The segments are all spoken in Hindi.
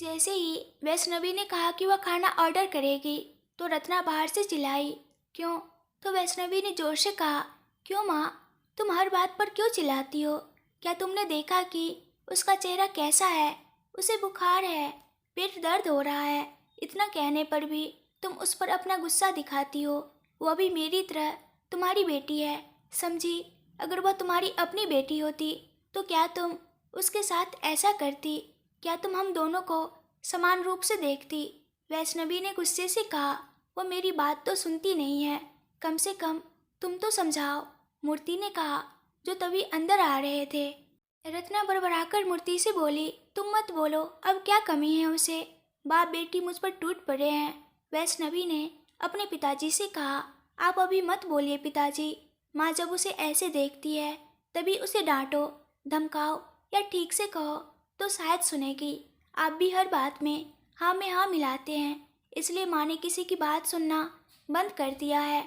जैसे ही वैष्णवी ने कहा कि वह खाना ऑर्डर करेगी तो रत्ना बाहर से चिल्लाई, क्यों? तो वैष्णवी ने जोर से कहा, क्यों माँ, तुम हर बात पर क्यों चिल्लाती हो? क्या तुमने देखा कि उसका चेहरा कैसा है? उसे बुखार है, पेट दर्द हो रहा है। इतना कहने पर भी तुम उस पर अपना गुस्सा दिखाती हो। वह भी मेरी तरह तुम्हारी बेटी है, समझी? अगर वह तुम्हारी अपनी बेटी होती तो क्या तुम उसके साथ ऐसा करती? क्या तुम हम दोनों को समान रूप से देखती? वैष्णवी ने गुस्से से कहा, वो मेरी बात तो सुनती नहीं है, कम से कम तुम तो समझाओ। मूर्ति ने कहा, जो तभी अंदर आ रहे थे। रत्ना बड़बड़ाकर मूर्ति से बोली, तुम मत बोलो, अब क्या कमी है उसे? बाप बेटी मुझ पर टूट पड़े हैं। वैष्णवी ने अपने पिताजी से कहा, आप अभी मत बोलिए पिताजी। माँ जब उसे ऐसे देखती है तभी उसे डांटो, धमकाओ या ठीक से कहो तो शायद सुनेगी। आप भी हर बात में हाँ मिलाते हैं, इसलिए माँ ने किसी की बात सुनना बंद कर दिया है।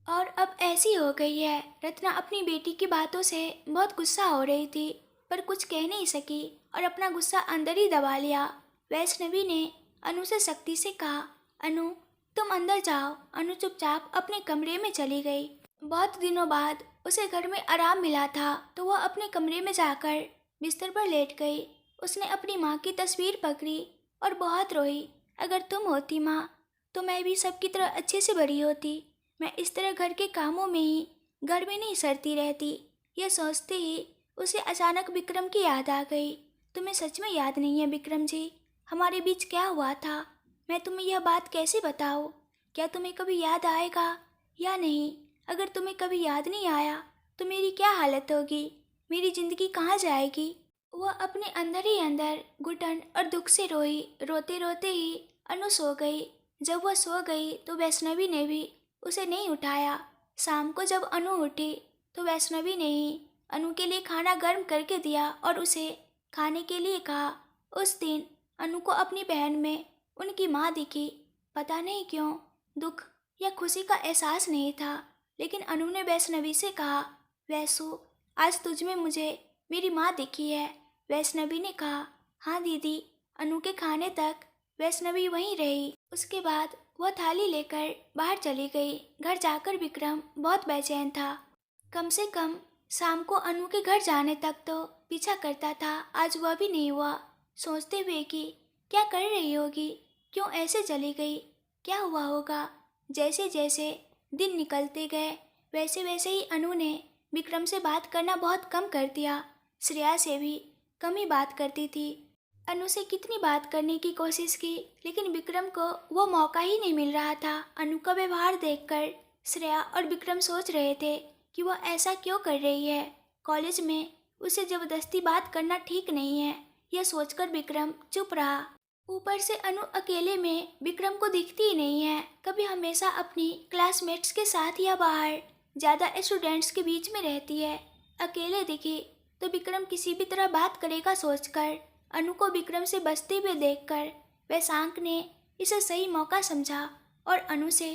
और अब ऐसी हो गई है। रत्ना अपनी बेटी की बातों से बहुत गुस्सा हो रही थी, पर कुछ कह नहीं सकी और अपना गुस्सा अंदर ही दबा लिया। वैष्णवी ने अनु से सख्ती से कहा, अनु तुम अंदर जाओ। अनु चुपचाप अपने कमरे में चली गई। बहुत दिनों बाद उसे घर में आराम मिला था तो वह अपने कमरे में जाकर बिस्तर पर लेट गई। उसने अपनी माँ की तस्वीर पकड़ी और बहुत रोई। अगर तुम होती माँ तो मैं भी सबकी तरह अच्छे से बड़ी होती। मैं इस तरह घर के कामों में ही घर में नहीं सरती रहती। यह सोचते ही उसे अचानक विक्रम की याद आ गई। तुम्हें सच में याद नहीं है विक्रम जी, हमारे बीच क्या हुआ था? मैं तुम्हें यह बात कैसे बताऊँ? क्या तुम्हें कभी याद आएगा या नहीं? अगर तुम्हें कभी याद नहीं आया तो मेरी क्या हालत होगी? मेरी जिंदगी कहाँ जाएगी? वह अपने अंदर ही अंदर घुटन और दुख से रोई। रोते रोते ही अनु सो गई। जब वह सो गई तो वैष्णवी ने भी उसे नहीं उठाया। शाम को जब अनु उठी तो वैष्णवी ने ही अनु के लिए खाना गर्म करके दिया और उसे खाने के लिए कहा। उस दिन अनु को अपनी बहन में उनकी माँ दिखी। पता नहीं क्यों दुख या खुशी का एहसास नहीं था, लेकिन अनु ने वैष्णवी से कहा, वैसु आज तुझ में मुझे मेरी माँ दिखी है। वैष्णवी ने कहा, हाँ दीदी। अनु के खाने तक वैष्णवी वहीं रही। उसके बाद वह थाली लेकर बाहर चली गई। घर जाकर विक्रम बहुत बेचैन था। कम से कम शाम को अनु के घर जाने तक तो पीछा करता था, आज वह भी नहीं हुआ। सोचते हुए कि क्या कर रही होगी, क्यों ऐसे चली गई, क्या हुआ होगा। जैसे जैसे दिन निकलते गए वैसे वैसे ही अनु ने विक्रम से बात करना बहुत कम कर दिया। श्रेया से भी कम ही बात करती थी। अनु से कितनी बात करने की कोशिश की, लेकिन विक्रम को वो मौका ही नहीं मिल रहा था। अनु का व्यवहार देखकर श्रेया और विक्रम सोच रहे थे कि वह ऐसा क्यों कर रही है। कॉलेज में उसे जबरदस्ती बात करना ठीक नहीं है, यह सोचकर विक्रम चुप रहा। ऊपर से अनु अकेले में विक्रम को दिखती ही नहीं है। कभी हमेशा अपनी क्लासमेट्स के साथ या बाहर ज़्यादा स्टूडेंट्स के बीच में रहती है। अकेले दिखी तो विक्रम किसी भी तरह बात करेगा सोचकर अनु को विक्रम से बचते हुए देखकर वैशांक ने इसे सही मौका समझा और अनु से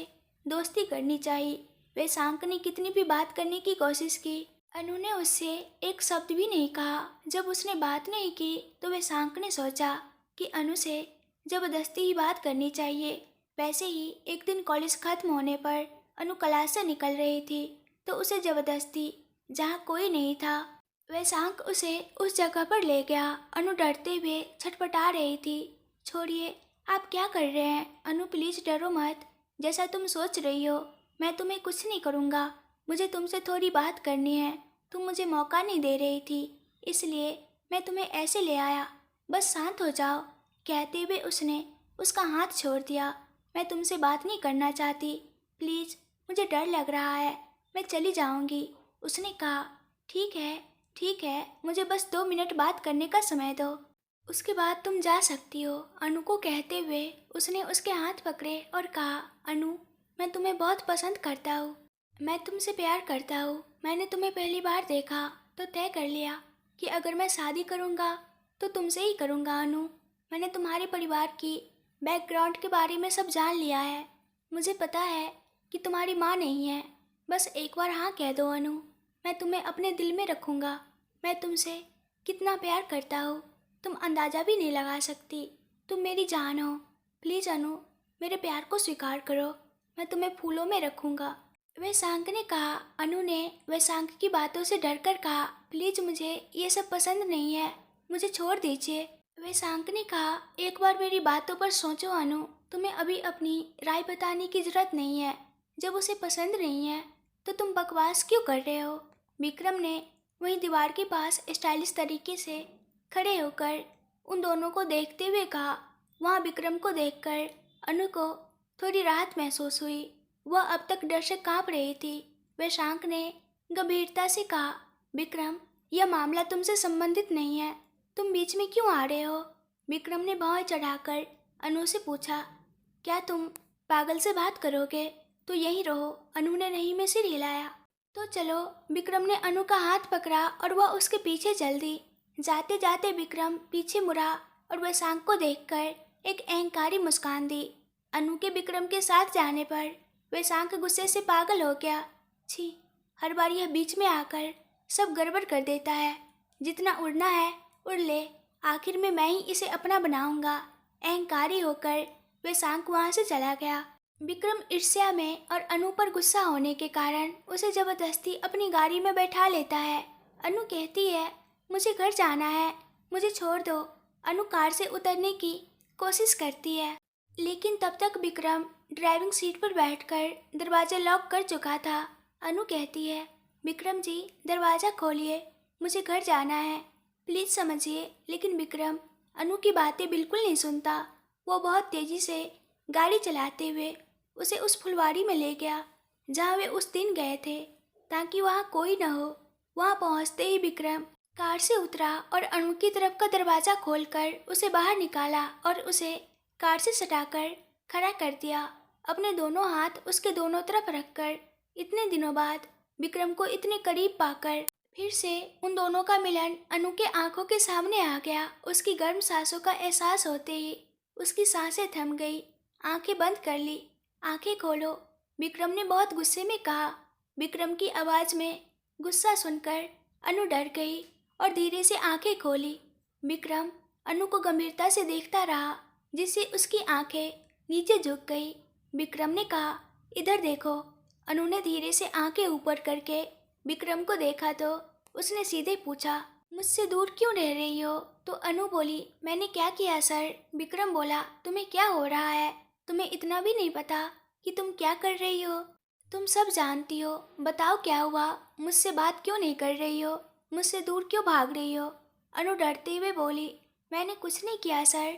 दोस्ती करनी चाहिए। वैशांक ने कितनी भी बात करने की कोशिश की, अनु ने उससे एक शब्द भी नहीं कहा। जब उसने बात नहीं की तो वैशांक ने सोचा कि अनु से जबरदस्ती ही बात करनी चाहिए। वैसे ही एक दिन कॉलेज खत्म होने पर अनु क्लास से निकल रही थी तो उसे जबरदस्ती, जहाँ कोई नहीं था, वैशांक उसे उस जगह पर ले गया। अनु डरते हुए छटपटा रही थी। छोड़िए, आप क्या कर रहे हैं? अनु प्लीज डरो मत, जैसा तुम सोच रही हो मैं तुम्हें कुछ नहीं करूँगा। मुझे तुमसे थोड़ी बात करनी है, तुम मुझे मौका नहीं दे रही थी, इसलिए मैं तुम्हें ऐसे ले आया। बस शांत हो जाओ। कहते हुए उसने उसका हाथ छोड़ दिया। मैं तुमसे बात नहीं करना चाहती, प्लीज़, मुझे डर लग रहा है, मैं चली जाऊँगी। उसने कहा, ठीक है ठीक है, मुझे बस 2 मिनट बात करने का समय दो, उसके बाद तुम जा सकती हो। अनु को कहते हुए उसने उसके हाथ पकड़े और कहा, अनु, मैं तुम्हें बहुत पसंद करता हूँ, मैं तुमसे प्यार करता हूँ। मैंने तुम्हें पहली बार देखा तो तय कर लिया कि अगर मैं शादी करूँगा तो तुमसे ही करूँगा। अनु, मैंने तुम्हारे परिवार की बैकग्राउंड के बारे में सब जान लिया है। मुझे पता है कि तुम्हारी माँ नहीं है। बस एक बार हाँ कह दो अनु, मैं तुम्हें अपने दिल में रखूँगा। मैं तुमसे कितना प्यार करता हूँ तुम अंदाज़ा भी नहीं लगा सकती। तुम मेरी जान हो। प्लीज़ अनु, मेरे प्यार को स्वीकार करो। मैं तुम्हें फूलों में रखूँगा। वैशांक ने कहा। अनु ने वैशांक की बातों से डरकर कहा, प्लीज़ मुझे ये सब पसंद नहीं है, मुझे छोड़ दीजिए। वैशांक ने कहा, एक बार मेरी बातों पर सोचो अनु, तुम्हें अभी अपनी राय बताने की जरूरत नहीं है। जब उसे पसंद नहीं है तो तुम बकवास क्यों कर रहे हो? विक्रम ने वहीं दीवार के पास स्टाइलिश तरीके से खड़े होकर उन दोनों को देखते हुए कहा। वहाँ विक्रम को देखकर अनु को थोड़ी राहत महसूस हुई। वह अब तक डर से कांप रही थी। वैशांक ने गंभीरता से कहा, विक्रम, यह मामला तुमसे संबंधित नहीं है, तुम बीच में क्यों आ रहे हो? विक्रम ने भौं चढ़ाकर अनु से पूछा, क्या तुम पागल से बात करोगे? तो यहीं रहो। अनु ने नहीं में सिर हिलाया। तो चलो। विक्रम ने अनु का हाथ पकड़ा और वह उसके पीछे चल दी। जाते जाते विक्रम पीछे मुड़ा और वैशांक को देखकर एक अहंकारी मुस्कान दी। अनु के विक्रम के साथ जाने पर वैशांक गुस्से से पागल हो गया। छी, हर बार यह बीच में आकर सब गड़बड़ कर देता है। जितना उड़ना है उड़ ले, आखिर में मैं ही इसे अपना बनाऊंगा। अहंकारी होकर वैशांक वहां से चला गया। विक्रम ईर्ष्या में और अनु पर गुस्सा होने के कारण उसे जबरदस्ती अपनी गाड़ी में बैठा लेता है। अनु कहती है, मुझे घर जाना है, मुझे छोड़ दो। अनु कार से उतरने की कोशिश करती है, लेकिन तब तक विक्रम ड्राइविंग सीट पर बैठकर दरवाजा लॉक कर चुका था। अनु कहती है, विक्रम जी, दरवाज़ा खोलिए, मुझे घर जाना है, प्लीज़ समझिए। लेकिन विक्रम अनु की बातें बिल्कुल नहीं सुनता। वो बहुत तेज़ी से गाड़ी चलाते हुए उसे उस फुलवारी में ले गया जहाँ वे उस दिन गए थे, ताकि वहाँ कोई न हो। वहाँ पहुँचते ही विक्रम कार से उतरा और अनु की तरफ का दरवाज़ा खोलकर उसे बाहर निकाला और उसे कार से सटाकर खड़ा कर दिया, अपने दोनों हाथ उसके दोनों तरफ रखकर। इतने दिनों बाद विक्रम को इतने करीब पाकर फिर से उन दोनों का मिलन अनु के आंखों के सामने आ गया। उसकी गर्म सांसों का एहसास होते ही उसकी सांसें थम गई। आंखें बंद कर ली। आंखें खोलो, विक्रम ने बहुत गुस्से में कहा। विक्रम की आवाज़ में गुस्सा सुनकर अनु डर गई और धीरे से आंखें खोली। विक्रम अनु को गंभीरता से देखता रहा, जिससे उसकी आंखें नीचे झुक गई। विक्रम ने कहा, इधर देखो। अनु ने धीरे से आंखें ऊपर करके विक्रम को देखा तो उसने सीधे पूछा, मुझसे दूर क्यों रह रही हो? तो अनु बोली, मैंने क्या किया सर? विक्रम बोला, तुम्हें क्या हो रहा है? तुम्हें इतना भी नहीं पता कि तुम क्या कर रही हो? तुम सब जानती हो, बताओ क्या हुआ? मुझसे बात क्यों नहीं कर रही हो? मुझसे दूर क्यों भाग रही हो? अनु डरते हुए बोली, मैंने कुछ नहीं किया सर।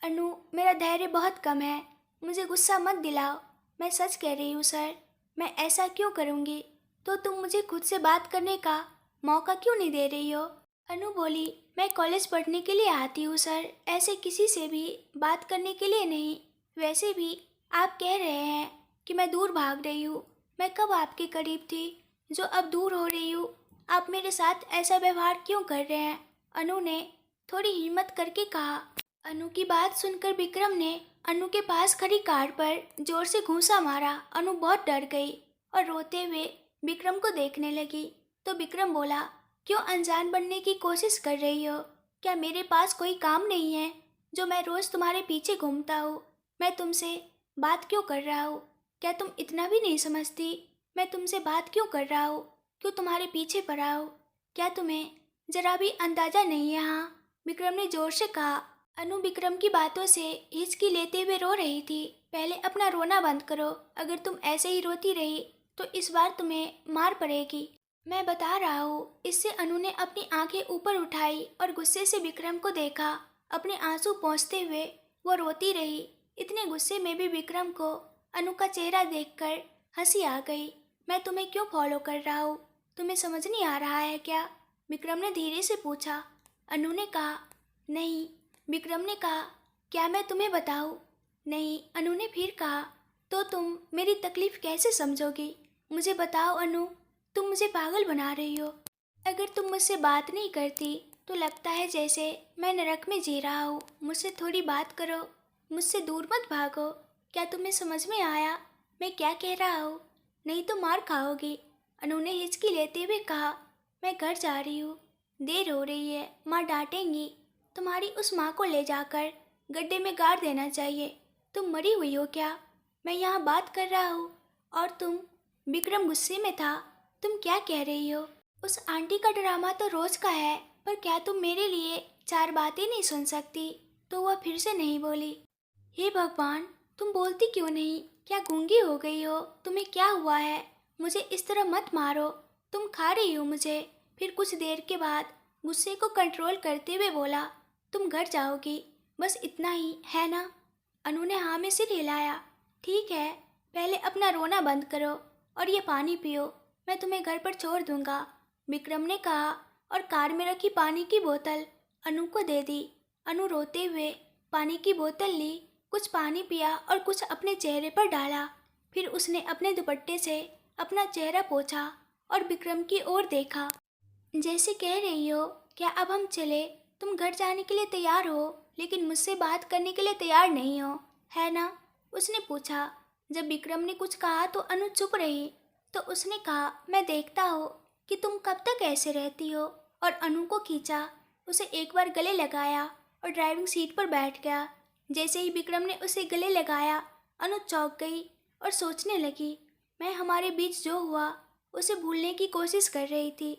अनु, मेरा धैर्य बहुत कम है, मुझे गुस्सा मत दिलाओ, मैं सच कह रही हूँ सर। मैं ऐसा क्यों करूँगी? तो तुम मुझे खुद से बात करने का मौका क्यों नहीं दे रही हो? अनु बोली, मैं कॉलेज पढ़ने के लिए आती हूँ सर, ऐसे किसी से भी बात करने के लिए नहीं। वैसे भी आप कह रहे हैं कि मैं दूर भाग रही हूँ। मैं कब आपके करीब थी जो अब दूर हो रही हूँ? आप मेरे साथ ऐसा व्यवहार क्यों कर रहे हैं? अनु ने थोड़ी हिम्मत करके कहा। अनु की बात सुनकर विक्रम ने अनु के पास खड़ी कार पर जोर से घूंसा मारा। अनु बहुत डर गई और रोते हुए विक्रम को देखने लगी। तो विक्रम बोला, क्यों अनजान बनने की कोशिश कर रही हो? क्या मेरे पास कोई काम नहीं है जो मैं रोज़ तुम्हारे पीछे घूमता हूँ? मैं तुमसे बात क्यों कर रहा हूँ? क्या तुम इतना भी नहीं समझती मैं तुमसे बात क्यों कर रहा हूँ? क्यों तुम्हारे पीछे पड़ा हूँ? क्या तुम्हें जरा भी अंदाजा नहीं है? हाँ, विक्रम ने जोर से कहा। अनु विक्रम की बातों से हिचकी लेते हुए रो रही थी। पहले अपना रोना बंद करो, अगर तुम ऐसे ही रोती रही तो इस बार तुम्हें मार पड़ेगी। मैं बता रहा हूँ। इससे अनु ने अपनी आंखें ऊपर उठाई और गुस्से से विक्रम को देखा। अपने आंसू पोंछते हुए वो रोती रही। इतने गुस्से में भी विक्रम को अनु का चेहरा देखकर हंसी आ गई। मैं तुम्हें क्यों फॉलो कर रहा हूँ, तुम्हें समझ नहीं आ रहा है क्या? विक्रम ने धीरे से पूछा। अनु ने कहा, नहीं। विक्रम ने कहा, क्या मैं तुम्हें बताऊँ? नहीं। अनु ने फिर कहा, तो तुम मेरी तकलीफ़ कैसे समझोगी? मुझे बताओ अनु, तुम मुझे पागल बना रही हो। अगर तुम मुझसे बात नहीं करती तो लगता है जैसे मैं नरक में जी रहा हूँ। मुझसे थोड़ी बात करो, मुझसे दूर मत भागो। क्या तुम्हें समझ में आया मैं क्या कह रहा हूँ? नहीं तो मार खाओगी। अनु ने हिचकी लेते हुए कहा, मैं घर जा रही हूँ, देर हो रही है, माँ डांटेंगी। तुम्हारी उस माँ को ले जाकर गड्ढे में गाड़ देना चाहिए। तुम मरी हुई हो क्या? मैं यहाँ बात कर रहा हूँ और तुम। विक्रम गुस्से में था। तुम क्या कह रही हो? उस आंटी का ड्रामा तो रोज का है, पर क्या तुम मेरे लिए 4 बातें नहीं सुन सकती? तो वह फिर से नहीं बोली। हे भगवान, तुम बोलती क्यों नहीं? क्या गूंगी हो गई हो? तुम्हें क्या हुआ है? मुझे इस तरह मत मारो। तुम खा रही हो मुझे। फिर कुछ देर के बाद गुस्से को कंट्रोल करते हुए बोला, तुम घर जाओगी, बस इतना ही है ना? अनु ने हाँ में सिर हिलाया। ठीक है, पहले अपना रोना बंद करो और ये पानी पियो, मैं तुम्हें घर पर छोड़ दूंगा, विक्रम ने कहा और कार में रखी पानी की बोतल अनु को दे दी। अनु रोते हुए पानी की बोतल ली, कुछ पानी पिया और कुछ अपने चेहरे पर डाला। फिर उसने अपने दुपट्टे से अपना चेहरा पोंछा और विक्रम की ओर देखा, जैसे कह रही हो, क्या अब हम चले? तुम घर जाने के लिए तैयार हो, लेकिन मुझसे बात करने के लिए तैयार नहीं हो, है ना? उसने पूछा। जब विक्रम ने कुछ कहा तो अनु चुप रही। तो उसने कहा, मैं देखता हूँ कि तुम कब तक ऐसे रहती हो, और अनु को खींचा, उसे एक बार गले लगाया और ड्राइविंग सीट पर बैठ गया। जैसे ही विक्रम ने उसे गले लगाया, अनु चौंक गई और सोचने लगी, मैं हमारे बीच जो हुआ उसे भूलने की कोशिश कर रही थी,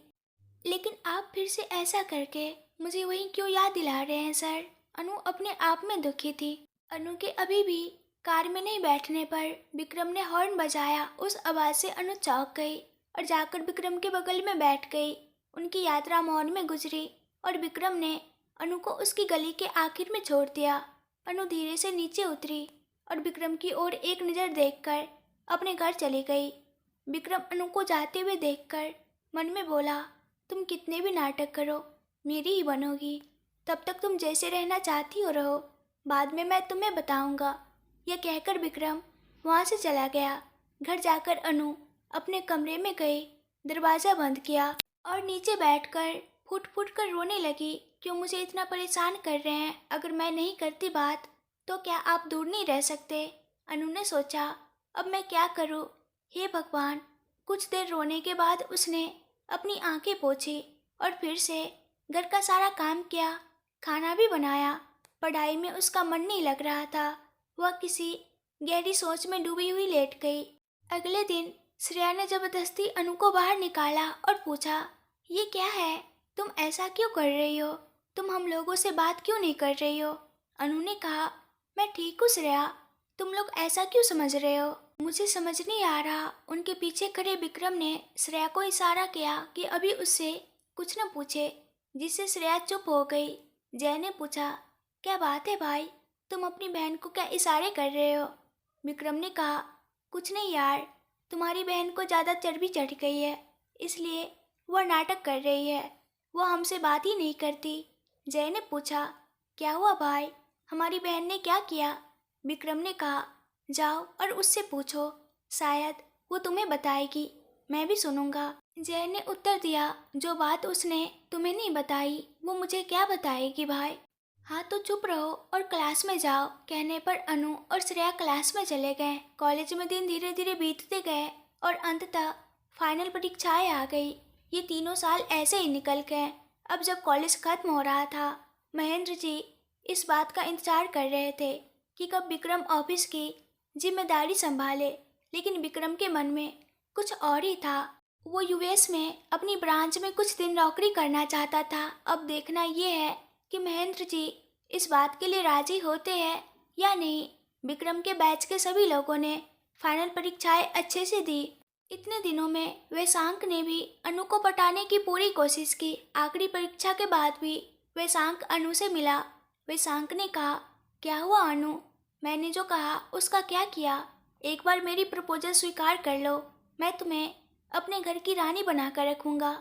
लेकिन आप फिर से ऐसा करके मुझे वही क्यों याद दिला रहे हैं सर? अनु अपने आप में दुखी थी। अनु के अभी भी कार में नहीं बैठने पर विक्रम ने हॉर्न बजाया। उस आवाज़ से अनु चौंक गई और जाकर विक्रम के बगल में बैठ गई। उनकी यात्रा मौन में गुजरी और विक्रम ने अनु को उसकी गली के आखिर में छोड़ दिया। अनु धीरे से नीचे उतरी और विक्रम की ओर एक नज़र देखकर अपने घर चली गई। विक्रम अनु को जाते हुए देखकर मन में बोला, तुम कितने भी नाटक करो, मेरी ही बनोगी। तब तक तुम जैसे रहना चाहती हो रहो, बाद में मैं तुम्हें बताऊंगा। यह कहकर विक्रम वहाँ से चला गया। घर जाकर अनु अपने कमरे में गई, दरवाज़ा बंद किया और नीचे बैठकर फुट फुट कर रोने लगी। क्यों मुझे इतना परेशान कर रहे हैं? अगर मैं नहीं करती बात तो क्या आप दूर नहीं रह सकते? अनु ने सोचा, अब मैं क्या करूं? हे भगवान। कुछ देर रोने के बाद उसने अपनी आंखें पोंछी और फिर से घर का सारा काम किया, खाना भी बनाया। पढ़ाई में उसका मन नहीं लग रहा था। वह किसी गहरी सोच में डूबी हुई लेट गई। अगले दिन श्रेया ने जबरदस्ती अनु को बाहर निकाला और पूछा, ये क्या है? तुम ऐसा क्यों कर रही हो? तुम हम लोगों से बात क्यों नहीं कर रही हो? अनु ने कहा, मैं ठीक हूँ श्रेया, तुम लोग ऐसा क्यों समझ रहे हो? मुझे समझ नहीं आ रहा। उनके पीछे खड़े विक्रम ने श्रेया को इशारा किया कि अभी उससे कुछ न पूछे, जिससे श्रेया चुप हो गई। जय ने पूछा, क्या बात है भाई, तुम अपनी बहन को क्या इशारे कर रहे हो? विक्रम ने कहा, कुछ नहीं यार, तुम्हारी बहन को ज़्यादा चर्बी चढ़ गई है, इसलिए वह नाटक कर रही है, वह हमसे बात ही नहीं करती। जय ने पूछा, क्या हुआ भाई, हमारी बहन ने क्या किया? विक्रम ने कहा, जाओ और उससे पूछो, शायद वो तुम्हें बताएगी, मैं भी सुनूंगा। जय ने उत्तर दिया, जो बात उसने तुम्हें नहीं बताई वो मुझे क्या बताएगी भाई? हाँ तो चुप रहो और क्लास में जाओ। कहने पर अनु और श्रेया क्लास में चले गए। कॉलेज में दिन धीरे धीरे बीतते गए और अंततः फाइनल परीक्षाएं आ गई। ये तीनों साल ऐसे ही निकल गए। अब जब कॉलेज खत्म हो रहा था, महेंद्र जी इस बात का इंतजार कर रहे थे कि कब विक्रम ऑफिस की जिम्मेदारी संभाले, लेकिन विक्रम के मन में कुछ और ही था। वो यूएस में अपनी ब्रांच में कुछ दिन नौकरी करना चाहता था। अब देखना ये है कि महेंद्र जी इस बात के लिए राजी होते हैं या नहीं। विक्रम के बैच के सभी लोगों ने फाइनल परीक्षाएं अच्छे से दी। इतने दिनों में वैशांक ने भी अनु को पटाने की पूरी कोशिश की। आखिरी परीक्षा के बाद भी वैशांक अनु से मिला। वैशांक ने कहा, क्या हुआ अनु, मैंने जो कहा उसका क्या किया? एक बार मेरी प्रपोजल स्वीकार कर लो, मैं तुम्हें अपने घर की रानी बनाकर रखूँगा,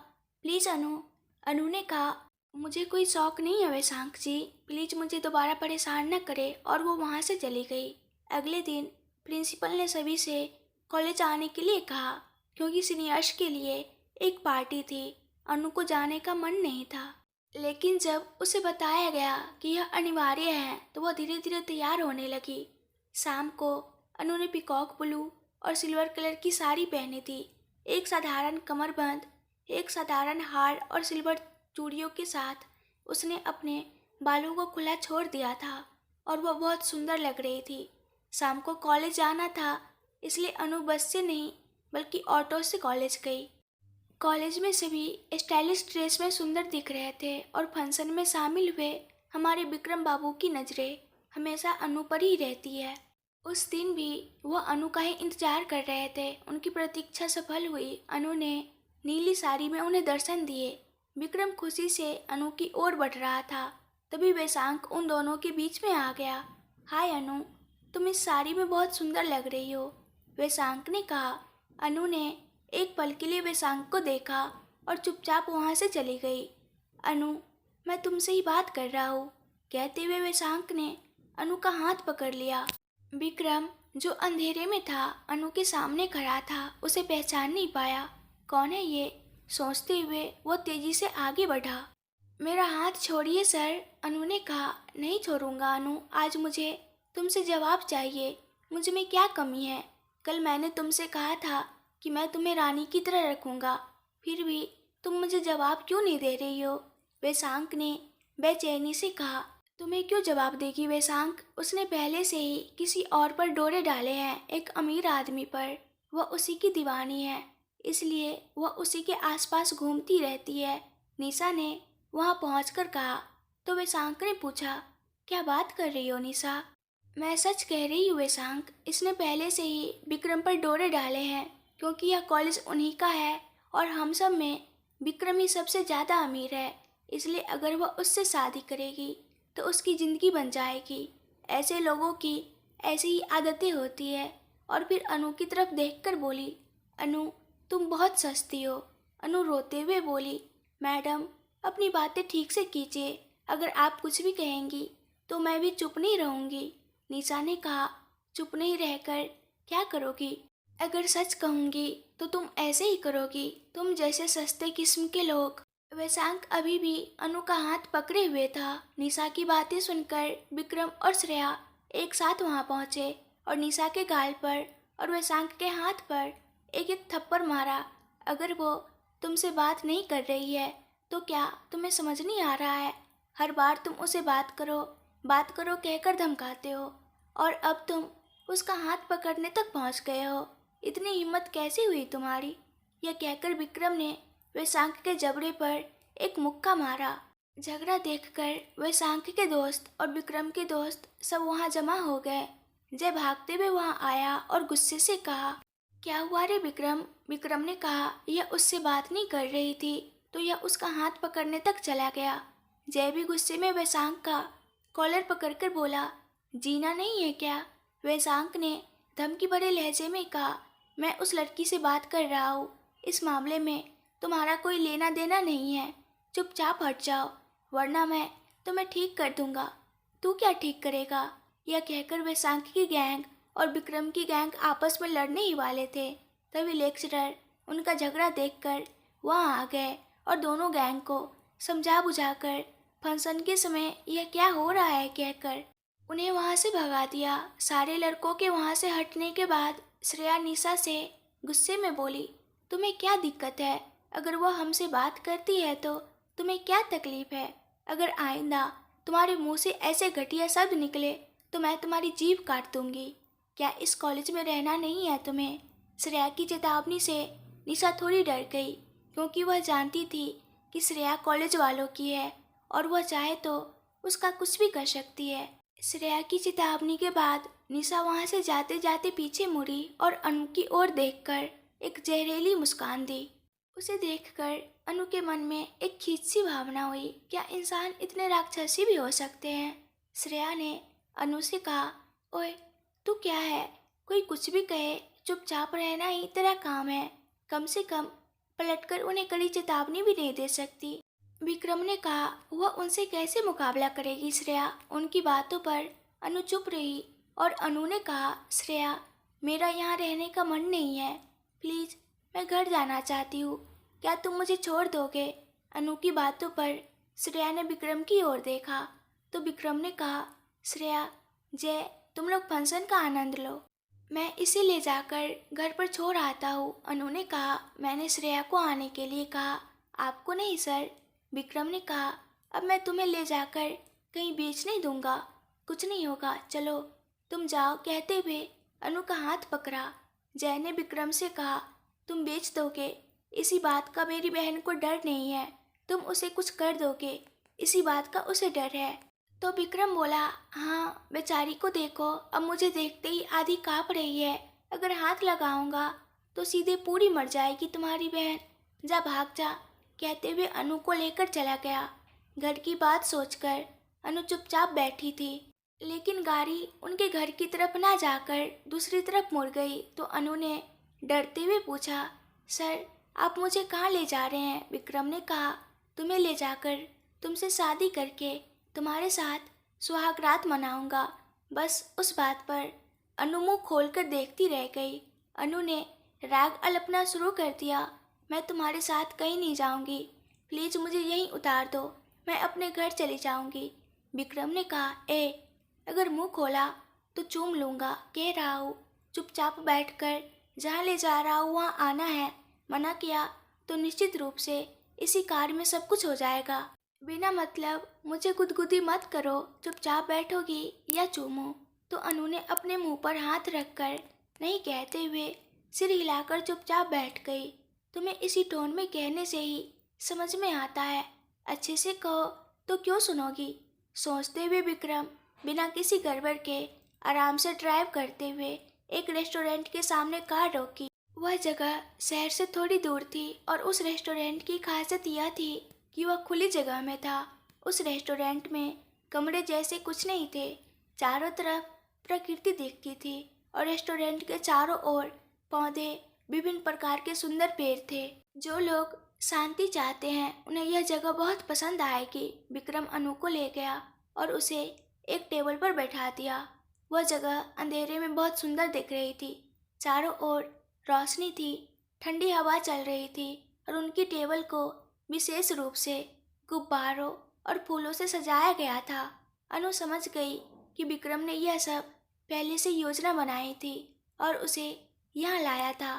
प्लीज़ अनु। अनु ने कहा, मुझे कोई शौक नहीं है वैशांक जी, प्लीज़ मुझे दोबारा परेशान न करे। और वो वहाँ से चली गई। अगले दिन प्रिंसिपल ने सभी से कॉलेज आने के लिए कहा, क्योंकि सीनियर्स के लिए एक पार्टी थी। अनु को जाने का मन नहीं था, लेकिन जब उसे बताया गया कि यह अनिवार्य है तो वह धीरे धीरे तैयार होने लगी। शाम को अनु ने पीकॉक ब्लू और सिल्वर कलर की साड़ी पहनी थी। एक साधारण कमरबंद, एक साधारण हार और सिल्वर चूड़ियों के साथ उसने अपने बालों को खुला छोड़ दिया था और वह बहुत सुंदर लग रही थी। शाम को कॉलेज जाना था, इसलिए अनु बस से नहीं बल्कि ऑटो से कॉलेज गई। कॉलेज में सभी स्टाइलिश ड्रेस में सुंदर दिख रहे थे और फंक्शन में शामिल हुए हमारे विक्रम बाबू की नज़रें हमेशा अनु पर ही रहती है। उस दिन भी वह अनु का ही इंतजार कर रहे थे। उनकी प्रतीक्षा सफल हुई। अनु ने नीली साड़ी में उन्हें दर्शन दिए। विक्रम खुशी से अनु की ओर बढ़ रहा था, तभी वेशांक उन दोनों के बीच में आ गया। हाय अनु, तुम इस साड़ी में बहुत सुंदर लग रही हो, वेशांक ने कहा। अनु ने एक पल के लिए वेशांक को देखा और चुपचाप वहाँ से चली गई। अनु, मैं तुमसे ही बात कर रहा हूँ, कहते हुए वेशांक ने अनु का हाथ पकड़ लिया। विक्रम, जो अंधेरे में था, अनु के सामने खड़ा था, उसे पहचान नहीं पाया। कौन है ये, सोचते हुए वो तेजी से आगे बढ़ा। मेरा हाथ छोड़िए सर, अनु ने कहा। नहीं छोड़ूंगा अनु, आज मुझे तुमसे जवाब चाहिए। मुझ में क्या कमी है? कल मैंने तुमसे कहा था कि मैं तुम्हें रानी की तरह रखूंगा, फिर भी तुम मुझे जवाब क्यों नहीं दे रही हो? वेशांक ने बेचैनी से कहा। तुम्हें क्यों जवाब देगी वेशांक? उसने पहले से ही किसी और पर डोरे डाले हैं, एक अमीर आदमी पर। वह उसी की दीवानी है, इसलिए वह उसी के आसपास घूमती रहती है, निशा ने वहां पहुंचकर कहा। तो वेशांक ने पूछा, क्या बात कर रही हो निशा? मैं सच कह रही हूँ वेशांक, इसने पहले से ही विक्रम पर डोरे डाले हैं, क्योंकि यह कॉलेज उन्हीं का है और हम सब में विक्रम ही सबसे ज़्यादा अमीर है। इसलिए अगर वह उससे शादी करेगी तो उसकी ज़िंदगी बन जाएगी। ऐसे लोगों की ऐसी ही आदतें होती है। और फिर अनु की तरफ देखकर बोली, अनु तुम बहुत सस्ती हो। अनु रोते हुए बोली, मैडम अपनी बातें ठीक से कीजिए, अगर आप कुछ भी कहेंगी तो मैं भी चुप नहीं रहूँगी। निशा ने कहा। चुप नहीं रहकर क्या करोगी? अगर सच कहूँगी तो तुम ऐसे ही करोगी, तुम जैसे सस्ते किस्म के लोग। वेशांक अभी भी अनु का हाथ पकड़े हुए था। निशा की बातें सुनकर विक्रम और श्रेया एक साथ वहां पहुंचे और निशा के गाल पर और वेशांक के हाथ पर एक एक थप्पड़ मारा। अगर वो तुमसे बात नहीं कर रही है तो क्या तुम्हें समझ नहीं आ रहा है? हर बार तुम उसे बात करो कहकर धमकाते हो, और अब तुम उसका हाथ पकड़ने तक पहुंच गए हो। इतनी हिम्मत कैसे हुई तुम्हारी? यह कहकर विक्रम ने वेशांक के जबड़े पर एक मुक्का मारा। झगड़ा देखकर वेशांक के दोस्त और विक्रम के दोस्त सब वहां जमा हो गए। जय भागते हुए वहां आया और गुस्से से कहा, क्या हुआ रे विक्रम? विक्रम ने कहा। यह उससे बात नहीं कर रही थी तो यह उसका हाथ पकड़ने तक चला गया। जय भी गुस्से में वेशांक का कॉलर पकड़कर बोला, जीना नहीं है क्या? वेशांक ने धमकी भरे लहजे में कहा, मैं उस लड़की से बात कर रहा हूँ, इस मामले में तुम्हारा कोई लेना देना नहीं है। चुपचाप हट जाओ वरना मैं तुम्हें ठीक कर दूंगा। तू क्या ठीक करेगा? यह कहकर वेशांक की गैंग और विक्रम की गैंग आपस में लड़ने ही वाले थे। तभी लेक्चरर उनका झगड़ा देखकर वहाँ आ गए और दोनों गैंग को समझा बुझाकर फंक्शन के समय यह क्या हो रहा है कहकर उन्हें वहाँ से भगा दिया। सारे लड़कों के वहाँ से हटने के बाद श्रेया निशा से गुस्से में बोली, तुम्हें क्या दिक्कत है? अगर वह हमसे बात करती है तो तुम्हें क्या तकलीफ है? अगर आइंदा तुम्हारे मुंह से ऐसे घटिया शब्द निकले तो मैं तुम्हारी जीभ काट दूंगी। क्या इस कॉलेज में रहना नहीं है तुम्हें? श्रेया की चेतावनी से निशा थोड़ी डर गई, क्योंकि वह जानती थी कि श्रेया कॉलेज वालों की है और वह चाहे तो उसका कुछ भी कर सकती है। श्रेया की चेतावनी के बाद निशा वहाँ से जाते जाते पीछे मुड़ी और अनु की ओर देखकर एक जहरीली मुस्कान दी। उसे देखकर अनु के मन में एक खींच सी भावना हुई। क्या इंसान इतने राक्षसी भी हो सकते हैं? श्रेया ने अनु से कहा, ओए तू क्या है, कोई कुछ भी कहे चुपचाप रहना ही तेरा काम है, कम से कम पलटकर उन्हें कड़ी चेतावनी भी नहीं दे सकती। विक्रम ने कहा, वह उनसे कैसे मुकाबला करेगी श्रेया? उनकी बातों पर अनु चुप रही और अनु ने कहा, श्रेया मेरा यहाँ रहने का मन नहीं है, प्लीज़ मैं घर जाना चाहती हूँ, क्या तुम मुझे छोड़ दोगे? अनु की बातों पर श्रेया ने विक्रम की ओर देखा तो विक्रम ने कहा, श्रेया जय तुम लोग फंक्शन का आनंद लो, मैं इसे ले जाकर घर पर छोड़ आता हूँ। अनु ने कहा, मैंने श्रेया को आने के लिए कहा, आपको नहीं सर। विक्रम ने कहा, अब मैं तुम्हें ले जाकर कहीं बेच नहीं दूंगा, कुछ नहीं होगा, चलो तुम जाओ, कहते हुए अनु का हाथ पकड़ा। जय ने विक्रम से कहा, तुम बेच दोगे, इसी बात का मेरी बहन को डर नहीं है, तुम उसे कुछ कर दोगे, इसी बात का उसे डर है। तो विक्रम बोला, हाँ बेचारी को देखो, अब मुझे देखते ही आधी काँप रही है, अगर हाथ लगाऊंगा तो सीधे पूरी मर जाएगी तुम्हारी बहन, जा भाग जा, कहते हुए अनु को लेकर चला गया। घर की बात सोचकर अनु चुपचाप बैठी थी, लेकिन गाड़ी उनके घर की तरफ ना जाकर दूसरी तरफ मुड़ गई तो अनु ने डरते हुए पूछा, सर आप मुझे कहाँ ले जा रहे हैं? विक्रम ने कहा, तुम्हें ले जाकर तुमसे शादी करके तुम्हारे साथ सुहाग रात मनाऊंगा, बस उस बात पर। अनु मुँह खोलकर देखती रह गई। अनु ने राग अलपना शुरू कर दिया, मैं तुम्हारे साथ कहीं नहीं जाऊंगी, प्लीज़ मुझे यहीं उतार दो, मैं अपने घर चली जाऊंगी। विक्रम ने कहा, अगर मुंह खोला तो चूम लूँगा, कह रहा हूँ चुपचाप बैठकर जहाँ ले जा रहा हूँ वहाँ आना है, मना किया तो निश्चित रूप से इसी कार में सब कुछ हो जाएगा। बिना मतलब मुझे गुदगुदी मत करो, चुपचाप बैठोगी या चूमो? तो अनु ने अपने मुंह पर हाथ रखकर नहीं कहते हुए सिर हिलाकर चुपचाप बैठ गई। तुम्हें इसी टोन में कहने से ही समझ में आता है, अच्छे से कहो तो क्यों सुनोगी? सोचते हुए विक्रम बिना किसी गड़बड़ के आराम से ड्राइव करते हुए एक रेस्टोरेंट के सामने कार रोकी। वह जगह शहर से थोड़ी दूर थी और उस रेस्टोरेंट की खासियत यह थी कि वह खुली जगह में था। उस रेस्टोरेंट में कमरे जैसे कुछ नहीं थे, चारों तरफ प्रकृति दिखती थी और रेस्टोरेंट के चारों ओर पौधे, विभिन्न प्रकार के सुंदर पेड़ थे। जो लोग शांति चाहते हैं उन्हें यह जगह बहुत पसंद आएगी। विक्रम अनु को ले गया और उसे एक टेबल पर बैठा दिया। वह जगह अंधेरे में बहुत सुंदर दिख रही थी, चारों ओर रोशनी थी, ठंडी हवा चल रही थी और उनकी टेबल को विशेष रूप से गुब्बारों और फूलों से सजाया गया था। अनु समझ गई कि विक्रम ने यह सब पहले से योजना बनाई थी और उसे यहाँ लाया था।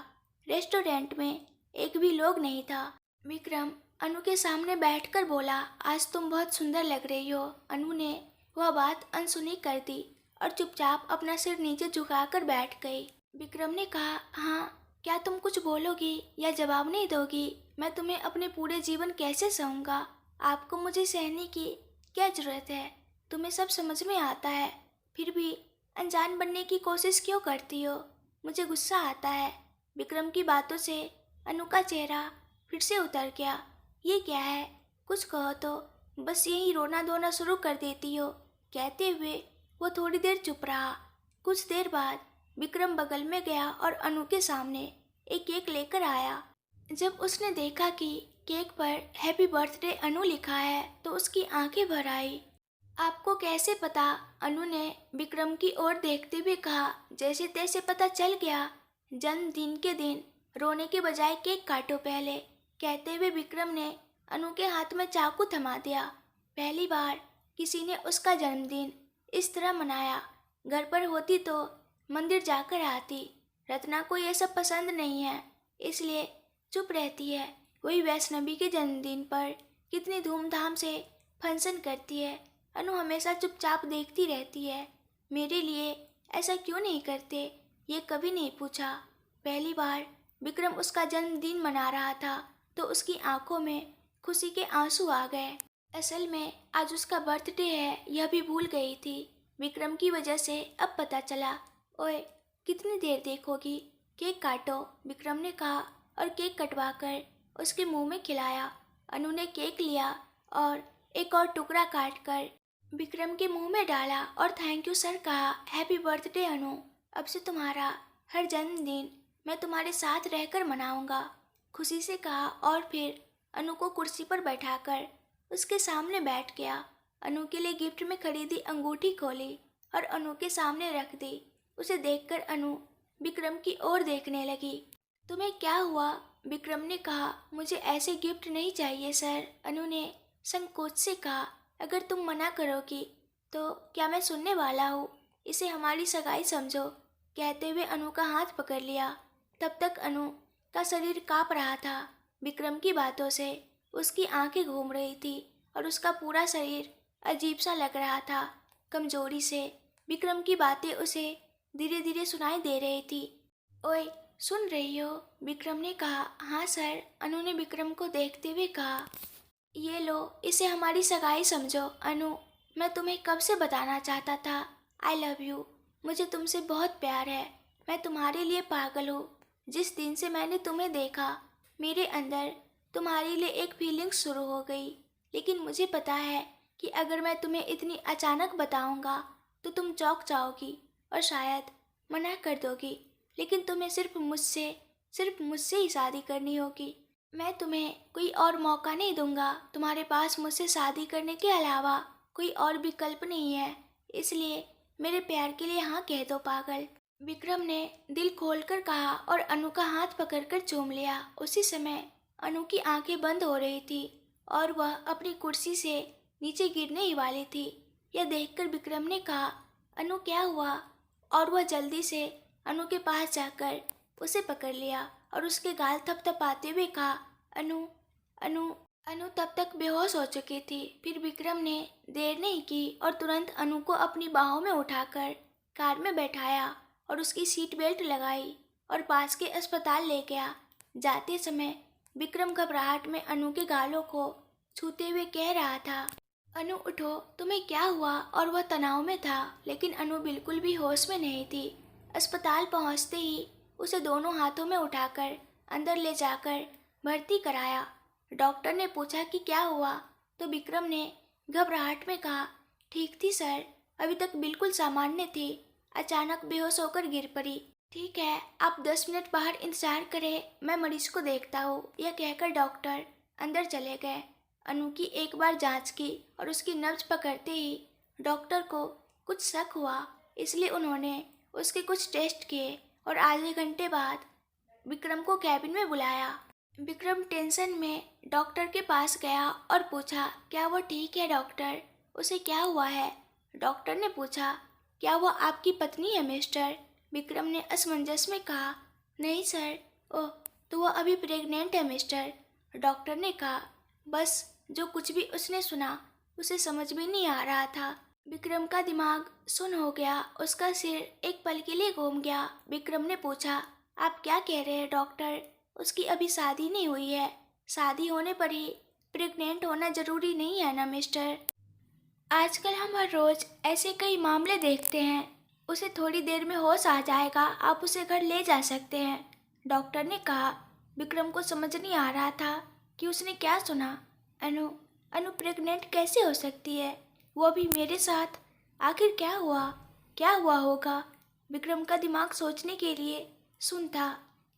रेस्टोरेंट में एक भी लोग नहीं था। विक्रम अनु के सामने बैठकर बोला, आज तुम बहुत सुंदर लग रही हो। अनु ने वह बात अनसुनी कर दी और चुपचाप अपना सिर नीचे झुकाकर बैठ गई। विक्रम ने कहा, हाँ क्या तुम कुछ बोलोगी या जवाब नहीं दोगी? मैं तुम्हें अपने पूरे जीवन कैसे सहूँगा? आपको मुझे सहने की क्या जरूरत है? तुम्हें सब समझ में आता है, फिर भी अनजान बनने की कोशिश क्यों करती हो? मुझे गुस्सा आता है। विक्रम की बातों से अनु का चेहरा फिर से उतर गया। ये क्या है? कुछ कहो तो, बस यही रोना धोना शुरू कर देती हो, कहते हुए वो थोड़ी देर चुप रहा। कुछ देर बाद विक्रम बगल में गया और अनु के सामने एक केक लेकर आया। जब उसने देखा कि केक पर हैप्पी बर्थडे अनु लिखा है तो उसकी आंखें भर आई। आपको कैसे पता? अनु ने विक्रम की ओर देखते हुए कहा। जैसे तैसे पता चल गया, जन्मदिन के दिन रोने के बजाय केक काटो पहले, कहते हुए विक्रम ने अनु के हाथ में चाकू थमा दिया। पहली बार किसी ने उसका जन्मदिन इस तरह मनाया। घर पर होती तो मंदिर जाकर आती। रत्ना को यह सब पसंद नहीं है, इसलिए चुप रहती है। वही वैष्णवी के जन्मदिन पर कितनी धूमधाम से फंक्शन करती है, अनु हमेशा चुपचाप देखती रहती है। मेरे लिए ऐसा क्यों नहीं करते, ये कभी नहीं पूछा। पहली बार विक्रम उसका जन्मदिन मना रहा था तो उसकी आंखों में खुशी के आंसू आ गए। असल में आज उसका बर्थडे है, यह भी भूल गई थी। विक्रम की वजह से अब पता चला। ओए कितनी देर देखोगी, केक काटो, विक्रम ने कहा और केक कटवाकर उसके मुंह में खिलाया। अनु ने केक लिया और एक और टुकड़ा काटकर विक्रम के मुंह में डाला और थैंक यू सर कहा। हैप्पी बर्थडे अनु, अब से तुम्हारा हर जन्मदिन मैं तुम्हारे साथ रहकर मनाऊंगा, खुशी से कहा और फिर अनु को कुर्सी पर बैठाकर उसके सामने बैठ गया। अनु के लिए गिफ्ट में खरीदी अंगूठी खोली और अनु के सामने रख दी। उसे देखकर अनु विक्रम की ओर देखने लगी। तुम्हें क्या हुआ? विक्रम ने कहा, मुझे ऐसे गिफ्ट नहीं चाहिए सर। अनु ने संकोच से कहा, अगर तुम मना करोगी तो क्या मैं सुनने वाला हूँ? इसे हमारी सगाई समझो, कहते हुए अनु का हाथ पकड़ लिया। तब तक अनु का शरीर काँप रहा था। विक्रम की बातों से उसकी आंखें घूम रही थी और उसका पूरा शरीर अजीब सा लग रहा था। कमजोरी से विक्रम की बातें उसे धीरे धीरे सुनाई दे रही थी। ओए, सुन रही हो? विक्रम ने कहा। हाँ सर, अनु ने विक्रम को देखते हुए कहा। ये लो, इसे हमारी सगाई समझो। अनु, मैं तुम्हें कब से बताना चाहता था, आई लव यू। मुझे तुमसे बहुत प्यार है। मैं तुम्हारे लिए पागल हूँ। जिस दिन से मैंने तुम्हें देखा, मेरे अंदर तुम्हारे लिए एक फीलिंग शुरू हो गई। लेकिन मुझे पता है कि अगर मैं तुम्हें इतनी अचानक बताऊंगा तो तुम चौंक जाओगी और शायद मना कर दोगी। लेकिन तुम्हें सिर्फ मुझसे ही शादी करनी होगी। मैं तुम्हें कोई और मौका नहीं दूंगा। तुम्हारे पास मुझसे शादी करने के अलावा कोई और विकल्प नहीं है। इसलिए मेरे प्यार के लिए हाँ कह दो पागल। विक्रम ने दिल खोलकर कहा और अनु का हाथ पकड़कर चूम लिया। उसी समय अनु की आंखें बंद हो रही थी और वह अपनी कुर्सी से नीचे गिरने ही वाली थी। यह देखकर विक्रम ने कहा, अनु क्या हुआ? और वह जल्दी से अनु के पास जाकर उसे पकड़ लिया और उसके गाल थपथपाते हुए कहा, अनु अनु। अनु तब तक बेहोश हो चुकी थी। फिर विक्रम ने देर नहीं की और तुरंत अनु को अपनी बाहों में उठाकर कार में बैठाया और उसकी सीट बेल्ट लगाई और पास के अस्पताल ले गया। जाते समय विक्रम घबराहट में अनु के गालों को छूते हुए कह रहा था, अनु उठो, तुम्हें क्या हुआ? और वह तनाव में था, लेकिन अनु बिल्कुल भी होश में नहीं थी। अस्पताल पहुंचते ही उसे दोनों हाथों में उठाकर अंदर ले जाकर भर्ती कराया। डॉक्टर ने पूछा कि क्या हुआ, तो विक्रम ने घबराहट में कहा, ठीक थी सर, अभी तक बिल्कुल सामान्य थी, अचानक बेहोश होकर गिर पड़ी। ठीक है, आप 10 मिनट बाहर इंतजार करें, मैं मरीज को देखता हूँ। यह कहकर डॉक्टर अंदर चले गए। अनु की एक बार जांच की और उसकी नब्ज पकड़ते ही डॉक्टर को कुछ शक हुआ, इसलिए उन्होंने उसके कुछ टेस्ट किए और आधे घंटे बाद विक्रम को कैबिन में बुलाया। विक्रम टेंशन में डॉक्टर के पास गया और पूछा, क्या वो ठीक है डॉक्टर? उसे क्या हुआ है? डॉक्टर ने पूछा, क्या वो आपकी पत्नी है मिस्टर? विक्रम ने असमंजस में कहा, नहीं सर। ओह, तो वह अभी प्रेग्नेंट है मिस्टर? डॉक्टर ने कहा। बस जो कुछ भी उसने सुना उसे समझ में नहीं आ रहा था। विक्रम का दिमाग सुन्न हो गया, उसका सिर एक पल के लिए घूम गया। विक्रम ने पूछा, आप क्या कह रहे हैं डॉक्टर? उसकी अभी शादी नहीं हुई है। शादी होने पर ही प्रेग्नेंट होना जरूरी नहीं है ना मिस्टर? आजकल हम हर रोज ऐसे कई मामले देखते हैं। उसे थोड़ी देर में होश आ जाएगा, आप उसे घर ले जा सकते हैं, डॉक्टर ने कहा। विक्रम को समझ नहीं आ रहा था कि उसने क्या सुना। अनु अनु प्रेग्नेंट कैसे हो सकती है? वो भी मेरे साथ? आखिर क्या हुआ होगा? विक्रम का दिमाग सोचने के लिए सुन था।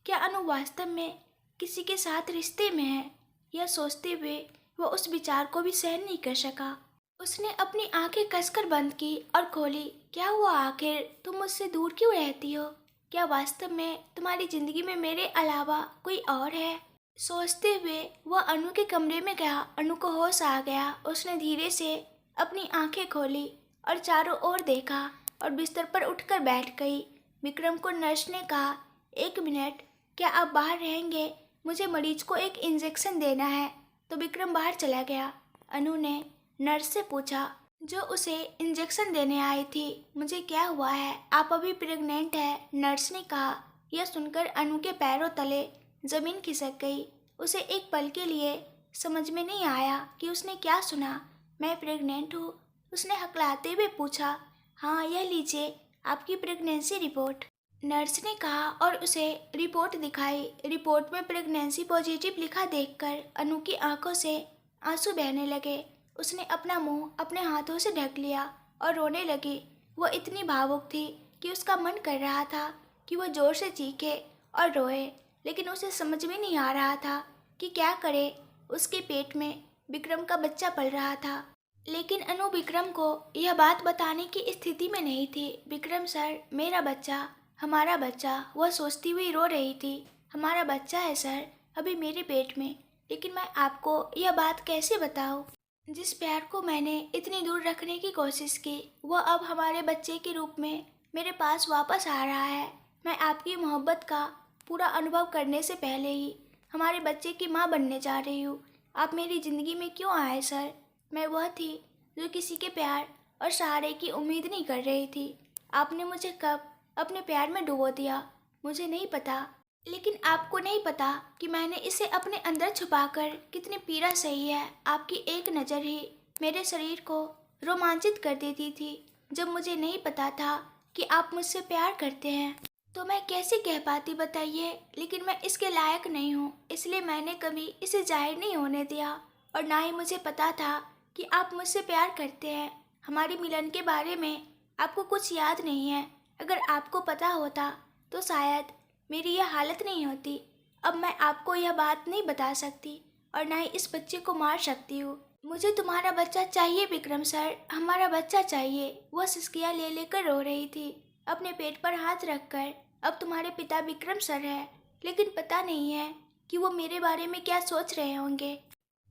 क्या अनु वास्तव में किसी के साथ रिश्ते में है? यह सोचते हुए वो उस विचार को भी सहन नहीं कर सका। उसने अपनी आंखें कसकर बंद की और खोली। क्या हुआ आखिर? तुम मुझसे दूर क्यों रहती हो? क्या वास्तव में तुम्हारी जिंदगी में मेरे अलावा कोई और है? सोचते हुए वह अनु के कमरे में गया। अनु को होश आ गया। उसने धीरे से अपनी आंखें खोली और चारों ओर देखा और बिस्तर पर उठकर बैठ गई। विक्रम को नर्स ने कहा, 1 मिनट, क्या आप बाहर रहेंगे? मुझे मरीज को एक इंजेक्शन देना है। तो विक्रम बाहर चला गया। अनु ने नर्स से पूछा, जो उसे इंजेक्शन देने आई थी, मुझे क्या हुआ है? आप अभी प्रेग्नेंट है, नर्स ने कहा। यह सुनकर अनु के पैरों तले जमीन खिसक गई। उसे एक पल के लिए समझ में नहीं आया कि उसने क्या सुना। मैं प्रेग्नेंट हूँ, उसने हकलाते हुए पूछा। हाँ, यह लीजिए आपकी प्रेगनेंसी रिपोर्ट, नर्स ने कहा और उसे रिपोर्ट दिखाई। रिपोर्ट में प्रेगनेंसी पॉजिटिव लिखा देखकर अनु की आंखों से आंसू बहने लगे। उसने अपना मुंह अपने हाथों से ढक लिया और रोने लगी। वो इतनी भावुक थी कि उसका मन कर रहा था कि वो जोर से चीखे और रोए, लेकिन उसे समझ में नहीं आ रहा था कि क्या करे। उसके पेट में विक्रम का बच्चा पल रहा था, लेकिन अनु विक्रम को यह बात बताने की स्थिति में नहीं थी। विक्रम सर, मेरा बच्चा, हमारा बच्चा, वह सोचती हुई रो रही थी। हमारा बच्चा है सर, अभी मेरे पेट में, लेकिन मैं आपको यह बात कैसे बताऊं? जिस प्यार को मैंने इतनी दूर रखने की कोशिश की, वह अब हमारे बच्चे के रूप में मेरे पास वापस आ रहा है। मैं आपकी मोहब्बत का पूरा अनुभव करने से पहले ही हमारे बच्चे की माँ बनने जा रही हूँ। आप मेरी ज़िंदगी में क्यों आए सर? मैं वह थी जो किसी के प्यार और सहारे की उम्मीद नहीं कर रही थी। आपने मुझे कब अपने प्यार में डुबो दिया मुझे नहीं पता, लेकिन आपको नहीं पता कि मैंने इसे अपने अंदर छुपाकर कितनी पीड़ा सही है। आपकी एक नज़र ही मेरे शरीर को रोमांचित कर देती थी। जब मुझे नहीं पता था कि आप मुझसे प्यार करते हैं तो मैं कैसे कह पाती बताइए, लेकिन मैं इसके लायक नहीं हूँ, इसलिए मैंने कभी इसे जाहिर नहीं होने दिया। और ना ही मुझे पता था कि आप मुझसे प्यार करते हैं। हमारे मिलन के बारे में आपको कुछ याद नहीं है। अगर आपको पता होता तो शायद मेरी यह हालत नहीं होती। अब मैं आपको यह बात नहीं बता सकती और ना ही इस बच्चे को मार सकती हूँ। मुझे तुम्हारा बच्चा चाहिए विक्रम सर, हमारा बच्चा चाहिए। वह सिसकियाँ ले लेकर रो रही थी, अपने पेट पर हाथ रखकर। अब तुम्हारे पिता विक्रम सर है, लेकिन पता नहीं है कि वो मेरे बारे में क्या सोच रहे होंगे।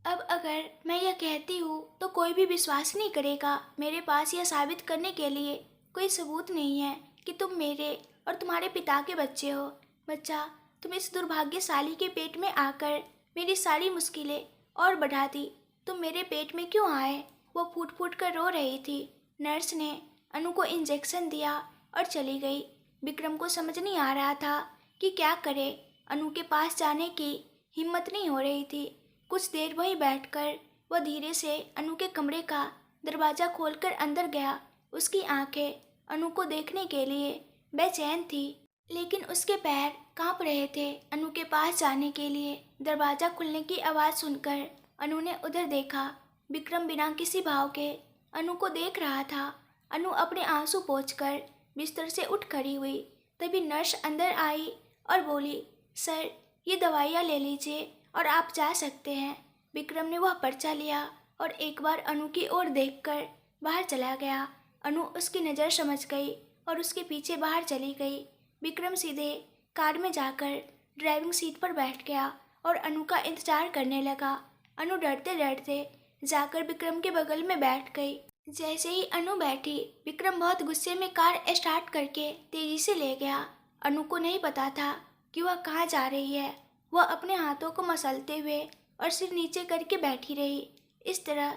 अब अगर मैं यह कहती हूँ तो कोई भी विश्वास नहीं करेगा। मेरे पास यह साबित करने के लिए कोई सबूत नहीं है कि तुम मेरे और तुम्हारे पिता के बच्चे हो। बच्चा, तुम इस दुर्भाग्यशाली के पेट में आकर मेरी सारी मुश्किलें और बढ़ा दी। तुम मेरे पेट में क्यों आए? वो फूट फूट कर रो रही थी। नर्स ने अनु को इंजेक्शन दिया और चली गई। विक्रम को समझ नहीं आ रहा था कि क्या करे। अनु के पास जाने की हिम्मत नहीं हो रही थी। कुछ देर वहीं बैठकर वह धीरे से अनु के कमरे का दरवाज़ा खोलकर अंदर गया। उसकी आंखें अनु को देखने के लिए बेचैन थी, लेकिन उसके पैर कांप रहे थे अनु के पास जाने के लिए। दरवाज़ा खुलने की आवाज़ सुनकर अनु ने उधर देखा। विक्रम बिना किसी भाव के अनु को देख रहा था। अनु अपने आंसू पोंछकर बिस्तर से उठ खड़ी हुई। तभी नर्स अंदर आई और बोली, सर ये दवाइयाँ ले लीजिए और आप जा सकते हैं। विक्रम ने वह पर्चा लिया और एक बार अनु की ओर देखकर बाहर चला गया। अनु उसकी नज़र समझ गई और उसके पीछे बाहर चली गई। विक्रम सीधे कार में जाकर ड्राइविंग सीट पर बैठ गया और अनु का इंतजार करने लगा। अनु डरते डरते जाकर विक्रम के बगल में बैठ गई। जैसे ही अनु बैठी, विक्रम बहुत गुस्से में कार स्टार्ट करके तेजी से ले गया। अनु को नहीं पता था कि वह कहाँ जा रही है। वह अपने हाथों को मसलते हुए और सिर नीचे करके बैठी रही। इस तरह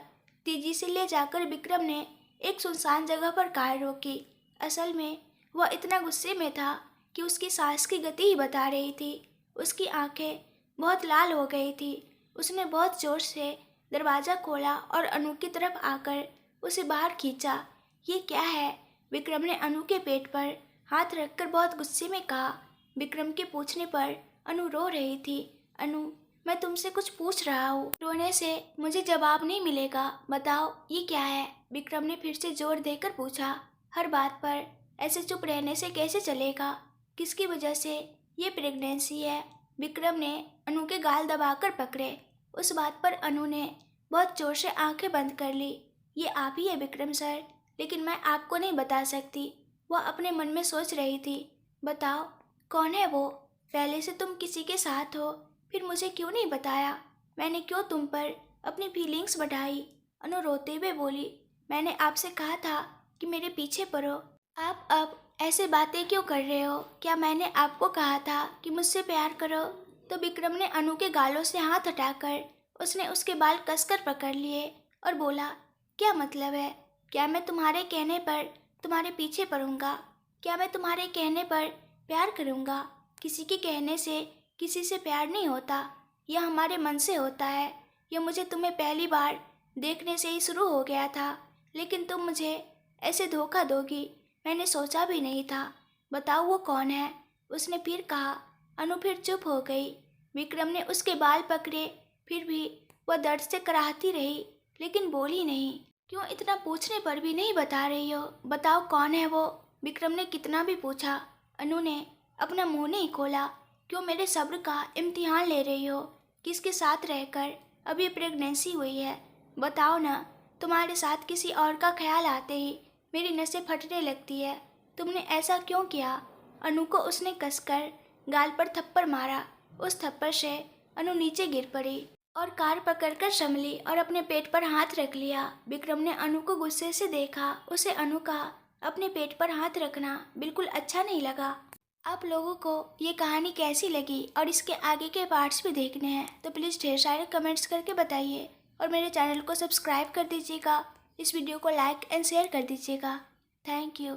तेजी से ले जाकर विक्रम ने एक सुनसान जगह पर कार रोकी। असल में वह इतना गुस्से में था कि उसकी सांस की गति ही बता रही थी। उसकी आंखें बहुत लाल हो गई थी। उसने बहुत जोर से दरवाज़ा खोला और अनु की तरफ आकर उसे बाहर खींचा। ये क्या है? विक्रम ने अनु के पेट पर हाथ रखकर बहुत गुस्से में कहा। विक्रम के पूछने पर अनु रो रही थी। अनु, मैं तुमसे कुछ पूछ रहा हूँ, रोने से मुझे जवाब नहीं मिलेगा। बताओ ये क्या है? विक्रम ने फिर से जोर देकर पूछा। हर बात पर ऐसे चुप रहने से कैसे चलेगा? किसकी वजह से ये प्रेगनेंसी है? विक्रम ने अनु के गाल दबाकर पकड़े। उस बात पर अनु ने बहुत जोर से आंखें बंद कर ली। ये आप ही है विक्रम सर, लेकिन मैं आपको नहीं बता सकती। वह अपने मन में सोच रही थी। बताओ कौन है वो? पहले से तुम किसी के साथ हो, फिर मुझे क्यों नहीं बताया? मैंने क्यों तुम पर अपनी फीलिंग्स बढ़ाई? अनु रोते हुए बोली, मैंने आपसे कहा था कि मेरे पीछे पड़ो। आप अब ऐसे बातें क्यों कर रहे हो? क्या मैंने आपको कहा था कि मुझसे प्यार करो? तो विक्रम ने अनु के गालों से हाथ हटाकर उसने उसके बाल कसकर पकड़ लिए और बोला, क्या मतलब है? क्या मैं तुम्हारे कहने पर तुम्हारे पीछे पड़ूंगा? क्या मैं तुम्हारे कहने पर प्यार करूंगा? किसी के कहने से किसी से प्यार नहीं होता, यह हमारे मन से होता है। यह मुझे तुम्हें पहली बार देखने से ही शुरू हो गया था, लेकिन तुम मुझे ऐसे धोखा दोगी मैंने सोचा भी नहीं था। बताओ वो कौन है? उसने फिर कहा। अनु फिर चुप हो गई। विक्रम ने उसके बाल पकड़े, फिर भी वह दर्द से कराहती रही, लेकिन बोली नहीं। क्यों इतना पूछने पर भी नहीं बता रही हो? बताओ कौन है वो? विक्रम ने कितना भी पूछा, अनु ने अपना मुंह नहीं खोला। क्यों मेरे सब्र का इम्तिहान ले रही हो? किसके साथ रहकर अभी प्रेगनेंसी हुई है? बताओ ना। तुम्हारे साथ किसी और का ख्याल आते ही मेरी नसें फटने लगती है। तुमने ऐसा क्यों किया? अनु को उसने कसकर गाल पर थप्पड़ मारा। उस थप्पड़ से अनु नीचे गिर पड़ी और कार पकड़कर संभली और अपने पेट पर हाथ रख लिया। विक्रम ने अनु को गुस्से से देखा। उसे अनु का अपने पेट पर हाथ रखना बिल्कुल अच्छा नहीं लगा। आप लोगों को ये कहानी कैसी लगी और इसके आगे के पार्ट्स भी देखने हैं तो प्लीज़ ढेर सारे कमेंट्स करके बताइए और मेरे चैनल को सब्सक्राइब कर दीजिएगा। इस वीडियो को लाइक एंड शेयर कर दीजिएगा। Thank you.